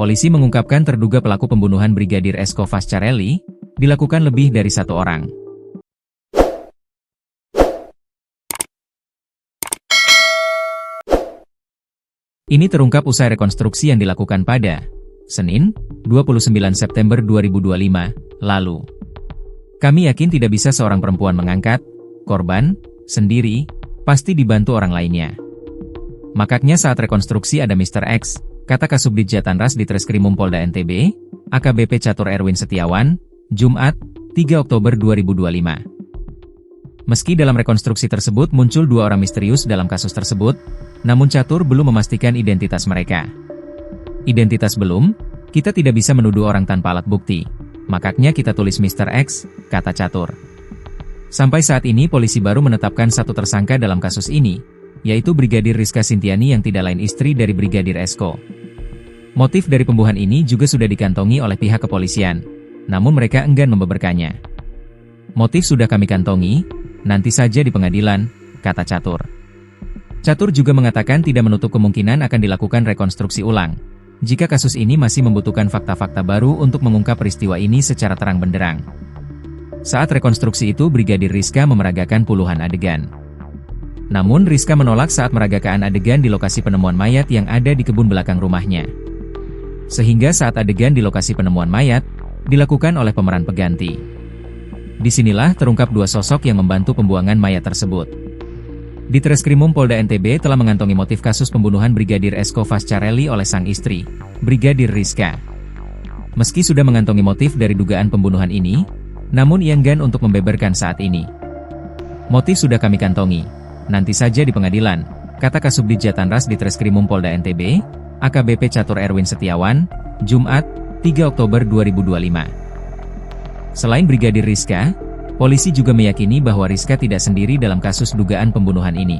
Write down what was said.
Polisi mengungkapkan terduga pelaku pembunuhan Brigadir Esko Fascarelli dilakukan lebih dari satu orang. Ini terungkap usai rekonstruksi yang dilakukan pada Senin, 29 September 2025, lalu. Kami yakin tidak bisa seorang perempuan mengangkat korban sendiri, pasti dibantu orang lainnya. Makanya saat rekonstruksi ada Mr. X, kata Kasubdit Jatanras di Treskrimum Polda NTB, AKBP Catur Erwin Setiawan, Jumat, 3 Oktober 2025. Meski dalam rekonstruksi tersebut muncul dua orang misterius dalam kasus tersebut, namun Catur belum memastikan identitas mereka. Identitas belum, kita tidak bisa menuduh orang tanpa alat bukti. Makanya kita tulis Mr. X, kata Catur. Sampai saat ini polisi baru menetapkan satu tersangka dalam kasus ini, yaitu Brigadir Rizka Sintiani yang tidak lain istri dari Brigadir Esko. Motif dari pembunuhan ini juga sudah dikantongi oleh pihak kepolisian, namun mereka enggan membeberkannya. Motif sudah kami kantongi, nanti saja di pengadilan, kata Catur. Catur juga mengatakan tidak menutup kemungkinan akan dilakukan rekonstruksi ulang, jika kasus ini masih membutuhkan fakta-fakta baru untuk mengungkap peristiwa ini secara terang benderang. Saat rekonstruksi itu Brigadir Rizka memeragakan puluhan adegan. Namun Rizka menolak saat meragakan adegan di lokasi penemuan mayat yang ada di kebun belakang rumahnya. Sehingga saat adegan di lokasi penemuan mayat, dilakukan oleh pemeran pengganti. Disinilah terungkap dua sosok yang membantu pembuangan mayat tersebut. Di Treskrimum Polda NTB telah mengantongi motif kasus pembunuhan Brigadir Esko Fascarelli oleh sang istri, Brigadir Rizka. Meski sudah mengantongi motif dari dugaan pembunuhan ini, namun ia enggan untuk membeberkan saat ini. Motif sudah kami kantongi, nanti saja di pengadilan, kata Kasubdit Jatanras di Treskrimum Polda NTB, AKBP Catur Erwin Setiawan, Jumat, 3 Oktober 2025. Selain Brigadir Rizka, polisi juga meyakini bahwa Rizka tidak sendiri dalam kasus dugaan pembunuhan ini.